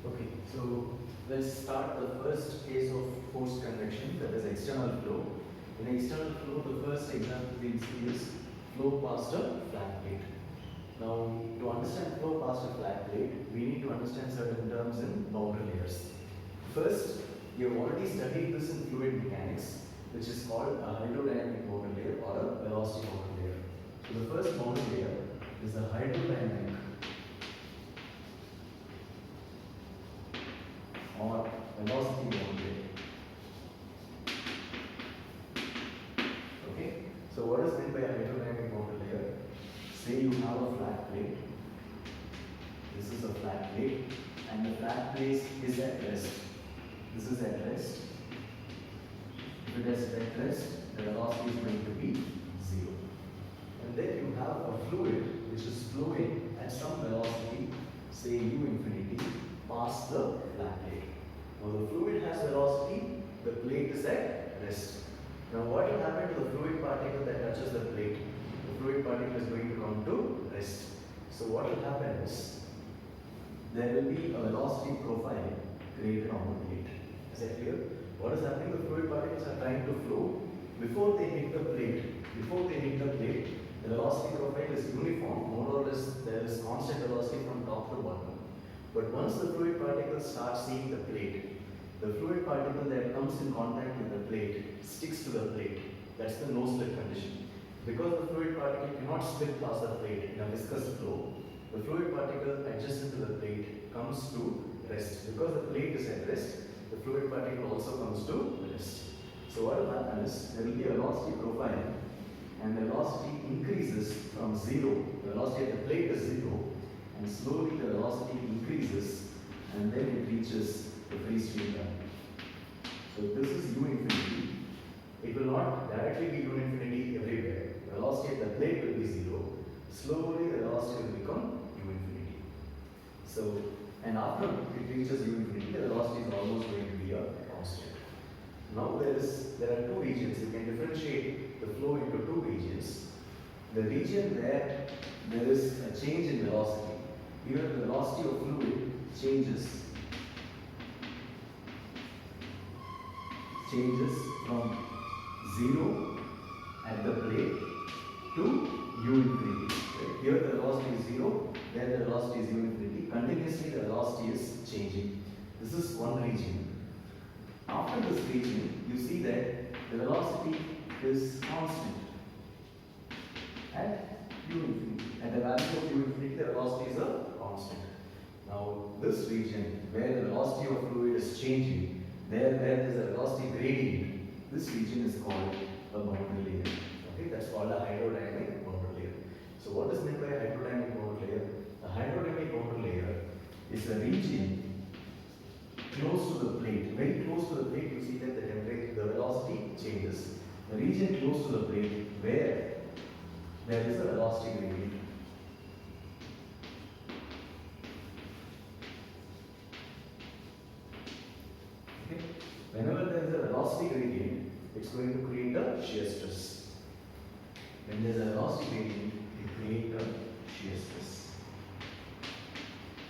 Okay, so let's start the first case of forced convection, that is external flow. In external flow, the first example we'll see is flow past a flat plate. Now, to understand flow past a flat plate, we need to understand certain terms in boundary layers. First, you have already studied this in fluid mechanics, which is called a hydrodynamic boundary layer or a velocity boundary layer. So the first boundary layer is the hydrodynamic or velocity boundary. Okay, so what is meant by a hydrodynamic boundary layer? Say you have a flat plate. This is a flat plate, and the flat plate is at rest. This is at rest. If it is at rest, the velocity is going to be 0. And then you have a fluid which is flowing at some velocity, say u infinity, past the flat plate. Now the fluid has velocity, the plate is at rest. Now what will happen to the fluid particle that touches the plate? The fluid particle is going to come to rest. So what will happen is, there will be a velocity profile created on the plate. Is that clear? What is happening? The fluid particles are trying to flow. Before they hit the plate, the velocity profile is uniform. More or less, there is constant velocity from top to bottom. But once the fluid particles start seeing the plate, the fluid particle that comes in contact with the plate sticks to the plate. That's the no slip condition. Because the fluid particle cannot slip past the plate in a viscous flow, the fluid particle adjacent to the plate comes to rest. Because the plate is at rest, the fluid particle also comes to rest. So what will happen is, there will be a velocity profile, and the velocity increases from 0. The velocity at the plate is 0, and slowly the velocity increases, and then it reaches the free stream line. So this is u infinity. It will not directly be u infinity everywhere. The velocity at the plate will be 0. Slowly the velocity will become u infinity. So, and after it reaches u infinity, the velocity is almost going to be a constant. Now there are two regions. You can differentiate the flow into two regions. The region where there is a change in velocity. Here the velocity of fluid changes from 0 at the plate to u infinity. Right? Here the velocity is 0, there the velocity is u infinity. Continuously the velocity is changing. This is one region. After this region, you see that the velocity is constant at u infinity. At the value of u infinity, the velocity is a constant. Now, this region where the velocity of fluid is changing, where there is a velocity gradient, this region is called a boundary layer. Okay, that's called a hydrodynamic boundary layer. So, what is meant by a hydrodynamic boundary layer? A hydrodynamic boundary layer is a region close to the plate. Very close to the plate, you see that the velocity changes. A region close to the plate where there is a velocity gradient. Okay. Whenever there is a velocity gradient, it's going to create a shear stress. When there is a velocity gradient, it creates a shear stress.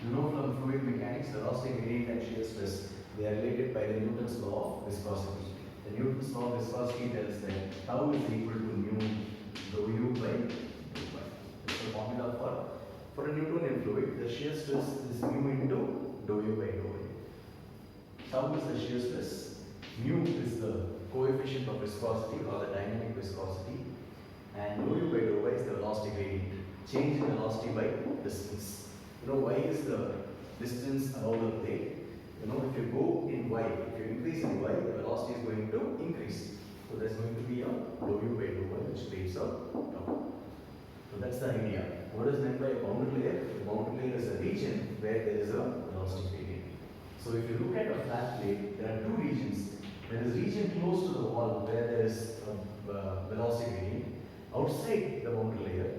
You know from fluid mechanics, the velocity gradient and shear stress, they are related by the Newton's law of viscosity. The Newton's law of viscosity tells that tau is equal to mu dou u by dou y. That's the formula for a Newtonian fluid. The shear stress is mu into dou u by dou y. Tau is the shear stress. Mu is the coefficient of viscosity or the dynamic viscosity, and dou u by dou y is the velocity gradient. Change in velocity by distance. You know, y is the distance above the plate. You know, if you go in y, if you increase in y, the velocity is going to increase. So there's going to be a dou u by dou y, which creates a tau. So that's the idea. What is meant by a boundary layer? The boundary layer is a region where there is a velocity gradient. So if you look at a flat plate, there are two regions. There is region close to the wall where there is a velocity gradient. Outside the boundary layer,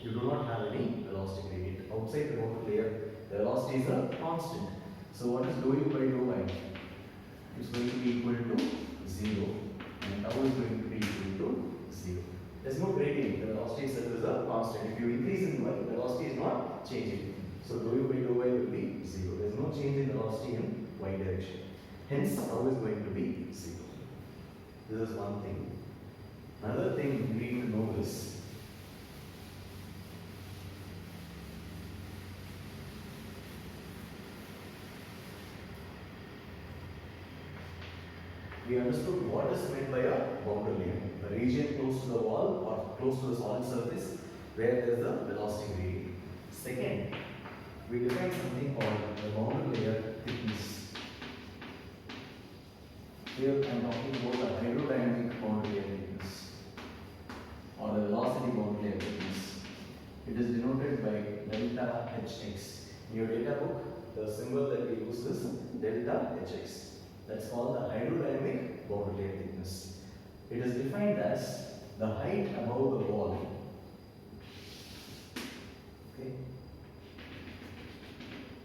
you do not have any velocity gradient. Outside the boundary layer, the velocity is a constant. So what is dou u by dou y? It's going to be equal to 0, and tau is going to be equal to 0. There's no gradient. The velocity itself is a constant. If you increase in y, the velocity is not changing. So dou u by dou y will be 0. There's no change in velocity y direction. Hence, tau is going to be 0. This is one thing. Another thing you need to know is we understood what is meant by a boundary layer. A region close to the wall or close to the solid surface where there is a velocity gradient. Second, we define something called the boundary layer thickness. Here I am talking about the hydrodynamic boundary layer thickness or the velocity boundary layer thickness. It is denoted by delta Hx. In your data book, the symbol that we use is delta Hx. That's called the hydrodynamic boundary layer thickness. It is defined as the height above the wall. Okay.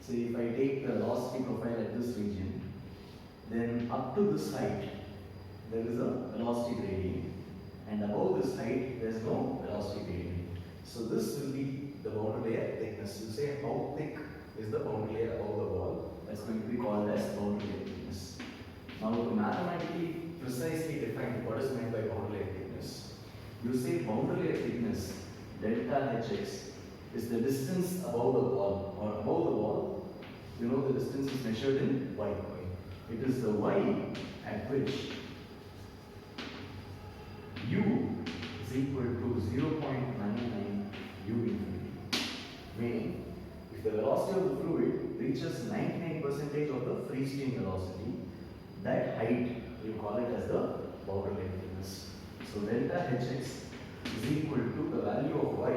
So if I take the velocity profile at this region, then up to this height there is a velocity gradient, and above this height there is no velocity gradient. So this will be the boundary layer thickness. You say how thick is the boundary layer above the wall? That's going to be called as boundary layer thickness. Now to mathematically precisely define what is meant by boundary layer thickness, you say boundary layer thickness delta Hx is the distance above the wall, or above the wall, you know the distance is measured in y. It is the y at which u is equal to 0.99 u infinity. Meaning, if the velocity of the fluid reaches 99% of the free stream velocity, that height we call it as the boundary layer thickness. So delta Hx is equal to the value of y.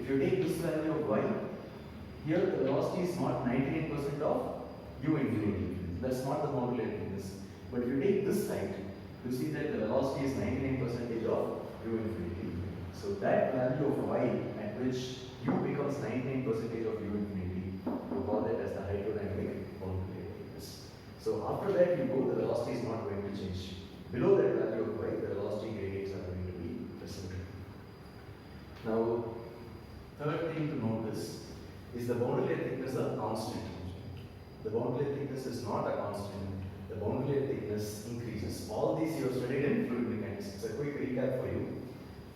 If you take this value of y, here the velocity is not 99% of u infinity. That's not the boundary layer thickness. But if you take this height, you see that the velocity is 99% of u infinity. So that value of y at which u becomes 99% of u infinity, we call that as the hydrodynamic boundary layer thickness. So after that you go, the velocity is not going to change. Below that value of y, the velocity gradients are going to be present. Now, third thing to notice is the boundary layer thickness is a constant. The boundary layer thickness is not a constant. The boundary layer thickness increases. All these you have studied in fluid mechanics. It's a quick recap for you.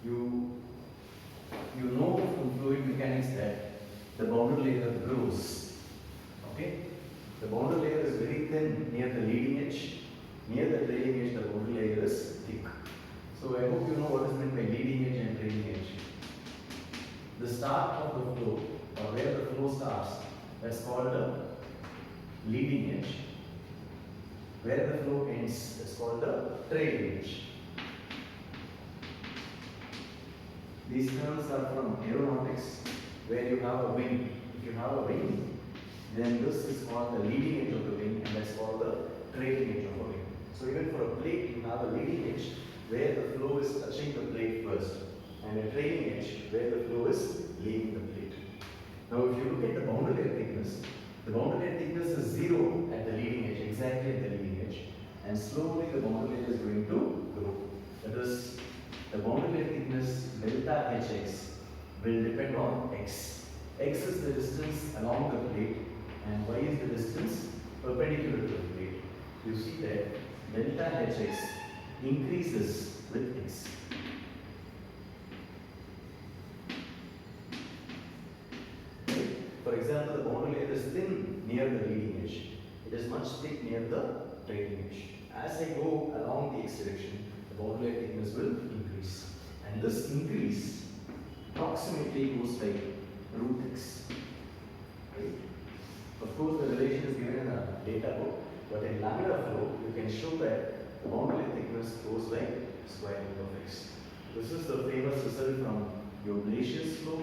You know from fluid mechanics that the boundary layer grows. Okay? The boundary layer is very thin near the leading edge. Near the trailing edge, the boundary layer is thick. So I hope you know what is meant by leading edge and trailing edge. The start of the flow, or where the flow starts, that's called the leading edge. Where the flow ends, that's called the trailing edge. These terms are from aeronautics, where you have a wing. If you have a wing, then this is called the leading edge of the wing, and that's called the trailing edge of the wing. So even for a plate, you have a leading edge where the flow is touching the plate first, and a trailing edge where the flow is leaving the plate. Now if you look at the boundary layer thickness, the boundary layer thickness is 0 at the leading edge, exactly at the leading edge, and slowly the boundary layer is going to grow. That is, the boundary layer thickness delta Hx will depend on x. X is the distance along the plate, and y is the distance perpendicular to the plate. You see that delta Hx increases with x. For example, the boundary layer is thin near the leading edge. It is much thick near the trailing edge. As I go along the x direction, the boundary layer thickness will increase. And this increase approximately goes like root x. Right? Of course, the relation is given in a data book, but in laminar flow, you can show that the boundary layer thickness goes like square root of x. This is the famous result from your Blasius flow.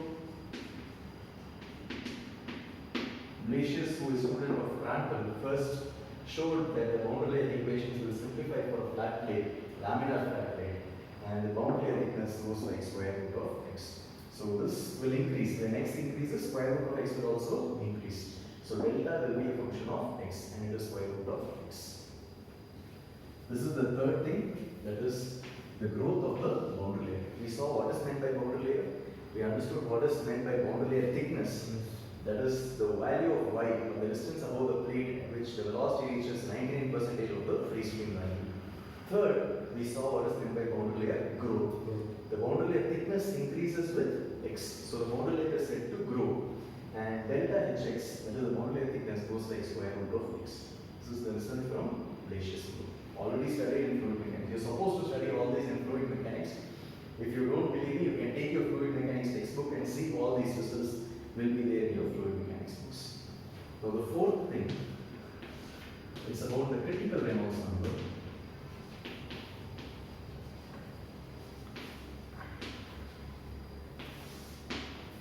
Blasius, who is a student of Prandtl, first showed that the boundary layer equations will simplify for a flat plate, laminar flat plate, and the boundary layer thickness goes like square root of x. So this will increase. When x increases, square root of x will also increase. So delta will be a function of x, and it is square root of x. This is the third thing, that is the growth of the boundary layer. We saw what is meant by boundary layer. We understood what is meant by boundary layer thickness. that is the value of y, or the distance above the plate at which the velocity reaches 99% of the free stream value. Third, we saw what is meant by boundary layer growth. The boundary layer thickness increases with x. So the boundary layer is said to grow. And delta hx, that is the boundary layer thickness, goes like square root of x. This is the result from Blasius rule. Already studied in fluid mechanics. You're supposed to study all these in fluid mechanics. If you don't believe me, you can take your fluid mechanics textbook and see all these results will be there in your fluid mechanics books. So the fourth thing is about the critical Reynolds number.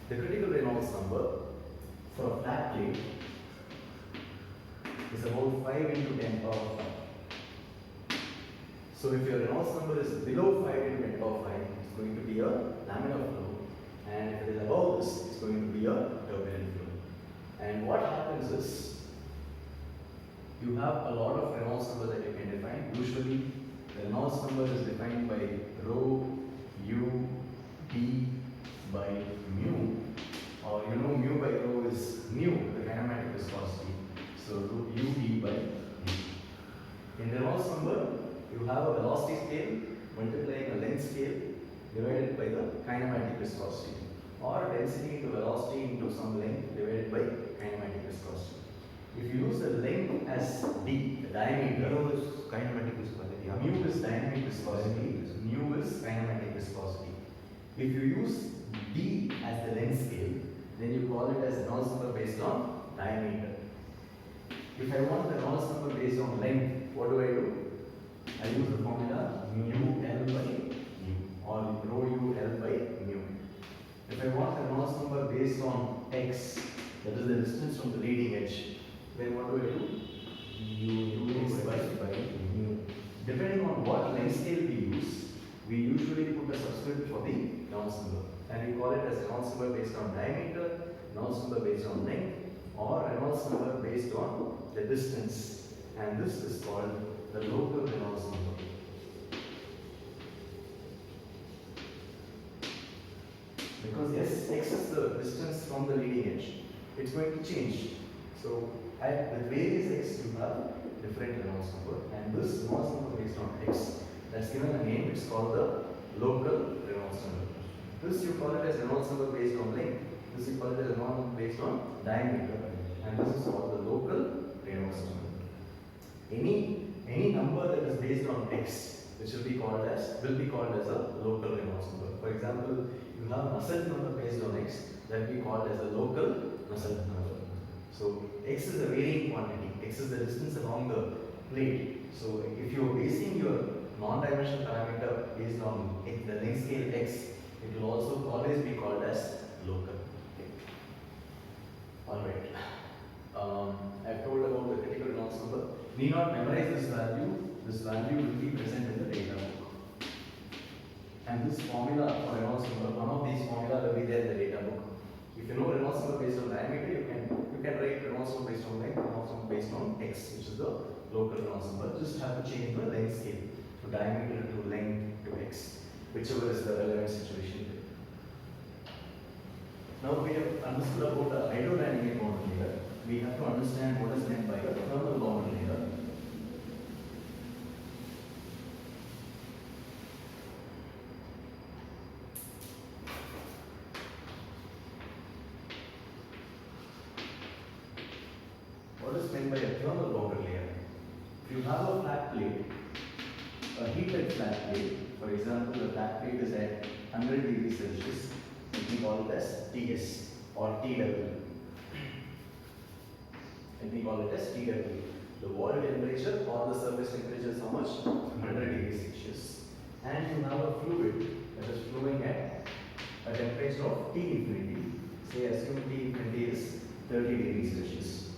The critical Reynolds number for a flat plate is about 5 into 10 power 5. So if your Reynolds number is below 5 into 10 power 5, it's going to be a laminar flow. And if it is above this, it's going to be a turbulent flow. And what happens is, you have a lot of Reynolds number that you can define. Usually, the Reynolds number is defined by rho u d by mu, or you know mu by rho is mu, the kinematic viscosity. So u d by mu. In Reynolds number, you have a velocity scale multiplying a length scale divided by the kinematic viscosity, or density into velocity into some length divided by kinematic viscosity. If you use the length as d, the diameter, Mu is kinematic viscosity. mu is dynamic viscosity, mu is kinematic viscosity. If you use d as the length scale, then you call it as Reynolds number based on diameter. If I want the Reynolds number based on length, what do? I use the formula mu L by mu, or rho u L by mu. If I want the Reynolds number based on x, that is the distance from the leading edge, then what do? U x by mu. Depending on what length scale we use, we usually put a subscript for the Reynolds number, and we call it as Reynolds number based on diameter, Reynolds number based on length, or Reynolds number based on the distance, and this is called the local Reynolds number. Because yes, x is the distance from the leading edge, it's going to change. So with various x, you have different Reynolds number, and this Reynolds number based on x, that's given a name, it's called the local Reynolds number. This you call it as Reynolds number based on length, this you call it as Reynolds number based on diameter, and this is called the local Reynolds number. Any number that is based on x, which will be called as a local Reynolds number. For example, you have Nusselt number based on x, that will be called as a local Nusselt number. So x is a varying quantity, x is the distance along the plate. So if you are basing your non-dimensional parameter based on the length scale x, it will also always be called as local. Okay. Alright. I've told about the critical Reynolds number. Need not memorize this value. This value will be present in the data book. And this formula for Reynolds number, one of these formula will be there in the data book. If you know Reynolds number based on diameter, you can write Reynolds number based on length, Reynolds number based on x, which is the local Reynolds number. Just have to change the length scale to diameter to length to x, whichever is the relevant situation. Now we have understood about the hydrodynamic boundary layer. We have to understand what is meant by the thermal boundary layer. What is meant by a thermal boundary layer? If you have a flat plate, a heated flat plate, for example, the flat plate is at 100 degrees Celsius, we call it as TS or TW. Let me call it as TW. The wall temperature or the surface temperature is how much? 100 degrees Celsius. And you have a fluid that is flowing at a temperature of T infinity. Say assume T infinity is 30 degrees Celsius.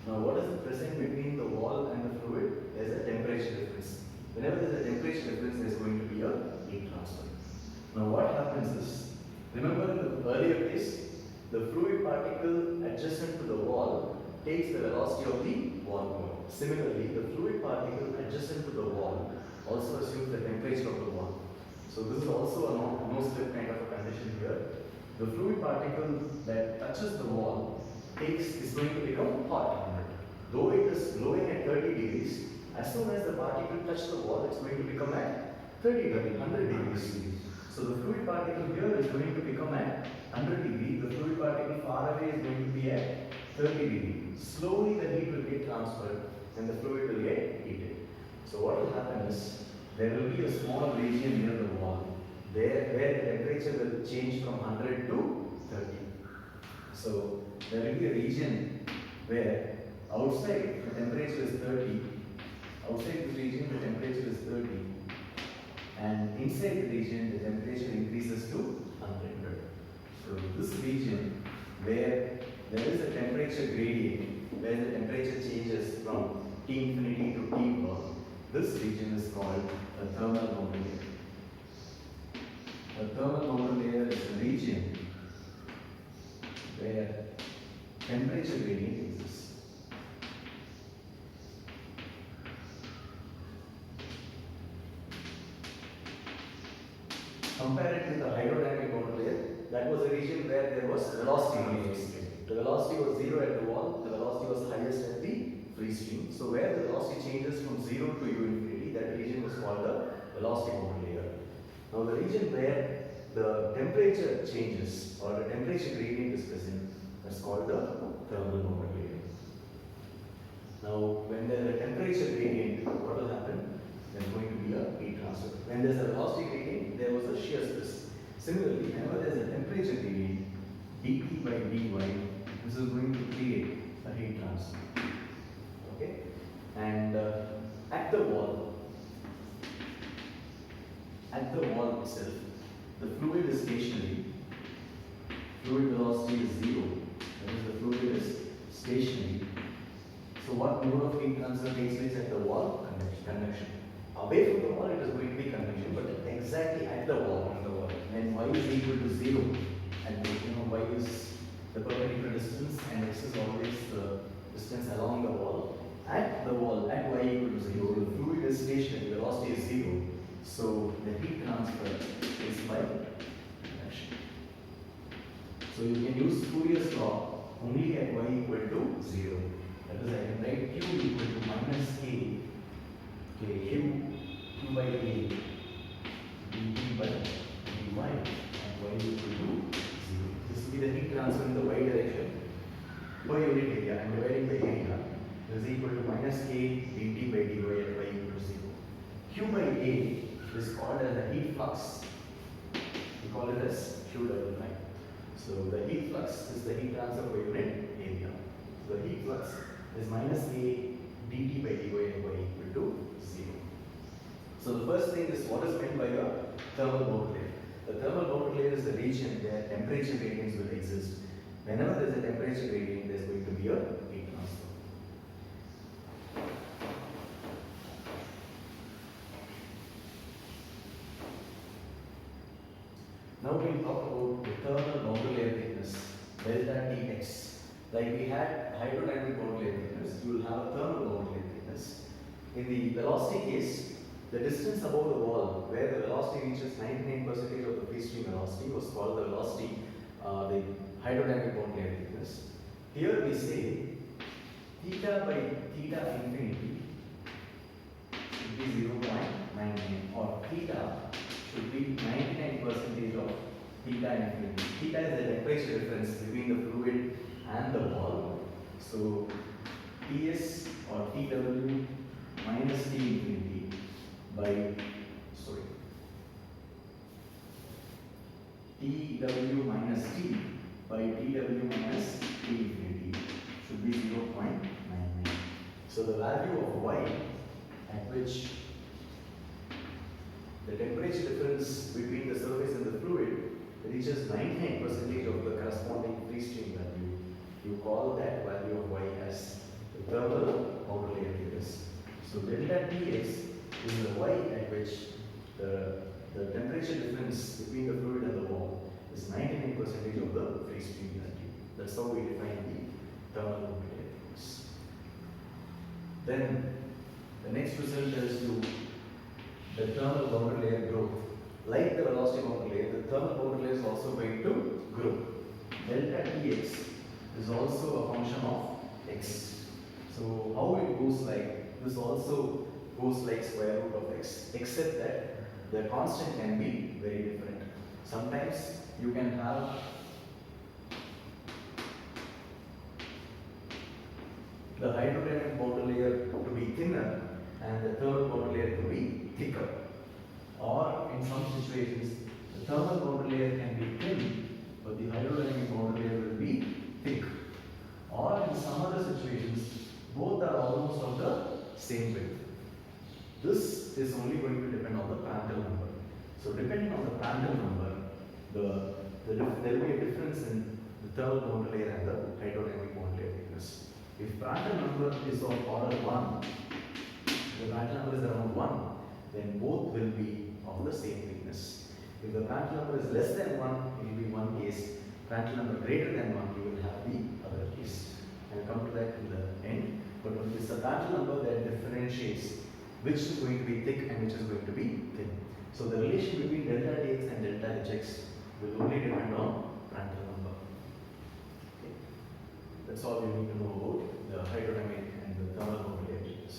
Now what is present between the wall and the fluid? There is a temperature difference. Whenever there is a temperature difference, there is going to be a heat transfer. Now what happens is, remember in the earlier case, the fluid particle adjacent to the wall takes the velocity of the wall movement. Similarly, the fluid particle adjacent to the wall also assumes the temperature of the wall. So this is also a no-slip kind of a condition here. The fluid particle that touches the wall is going to become hot. Though it is glowing at 30 degrees, as soon as the particle touches the wall, it's going to become at 100 degrees. So the fluid particle here is going to become at 100 degrees. The fluid particle far away is going to be at 30 degrees. Slowly the heat will get transferred and the fluid will get heated. So what will happen is, there will be a small region near the wall, there where the temperature will change from 100 to 30. So there will be a region where outside the temperature is 30, outside the region the temperature is 30, and inside the region the temperature increases to 100. So this region where there is a temperature gradient, where the temperature changes from T infinity to T1, this region is called a thermal boundary layer. A thermal boundary layer is a region where temperature gradient exists. Compare it with the hydrodynamic boundary layer. That was a region where there was velocity gradients. The velocity was 0 at the wall, the velocity was highest at the free stream. So where the velocity changes from 0 to u infinity, that region was called the velocity boundary layer. Now the region where the temperature changes or the temperature gradient is present, that's called the thermal boundary layer. Now when there is a temperature gradient, what will happen? There's going to be a heat transfer. When there's a velocity gradient, there was a shear stress. Similarly, whenever there's a temperature gradient, dt by dy, this is going to create a heat transfer. Okay? And at the wall itself, the fluid is stationary. Fluid velocity is 0. That is, the fluid is stationary. So what mode of heat transfer takes place at the wall? Convection. Away from the wall, it is going to be convection, but exactly at the wall, when y is equal to 0, and y is the perpendicular distance, and x is always the distance along the wall. At the wall, at y equal to 0, the fluid is stationary, velocity is 0. So the heat transfer is by convection. So you can use Fourier's law only at y equal to 0. That is, I can write q equal to minus k, q by a, dt by dy, and y equal to 0. This will be the heat transfer in the y direction per unit area. I am dividing by area. This is equal to minus k dt by dy at y equal to 0. Q by a is called as the heat flux. We call it as Q double prime. So the heat flux is the heat transfer per unit area. So the heat flux is minus k dt by dy at y equal to 0. So the first thing is what is meant by a thermal boundary layer. The thermal boundary layer is the region where temperature gradients will exist. Whenever there is a temperature gradient, there is going to be a heat transfer. Now we'll talk about the thermal boundary layer thickness, delta Tx. Like we had hydrodynamic boundary layer thickness, you will have a thermal boundary layer thickness. In the velocity case, the distance above the wall, where the velocity reaches 99% of the free stream velocity, was called the velocity, the hydrodynamic boundary layer thickness. Here we say theta by theta infinity should be 0.99, or theta should be 99% of theta infinity. Theta is the temperature difference between the fluid and the wall. So Ts or Tw minus T infinity by Tw minus T by Tw minus T infinity should be 0.99. So the value of y at which the temperature difference between the surface and the fluid reaches 99% of the corresponding free stream value, you call that value of y as the thermal boundary layer thickness. So delta Tx is the y at which the temperature difference between the fluid and the wall is 99% of the free stream value. That's how we define the thermal boundary layer thickness. Then the next result is to the thermal boundary layer growth. Like the velocity boundary layer, the thermal boundary layer is also going to grow. Delta Tx is also a function of x. So how it goes like this also goes like square root of x, except that the constant can be very different. Sometimes you can have the hydrodynamic boundary layer to be thinner and the thermal boundary layer to be thicker. Or in some situations, the thermal boundary layer can be thin, but the hydrodynamic boundary layer will be thick. Or in some other situations, both are almost of the same width. This is only going to depend on the Prandtl number. So depending on the Prandtl number, there will be a difference in the thermal boundary layer and the hydrodynamic boundary layer thickness. If Prandtl number is of order 1, the Prandtl number is around 1, then both will be of the same thickness. If the Prandtl number is less than 1, it will be one case. Prandtl number greater than 1, you will have the other case. I will come to that in the end. But it is the Prandtl number that differentiates which is going to be thick and which is going to be thin. So the relation between delta Tx and delta Hx will only depend on Prandtl number. Okay. That's all you need to know about the hydrodynamic and the thermal boundary layer thickness.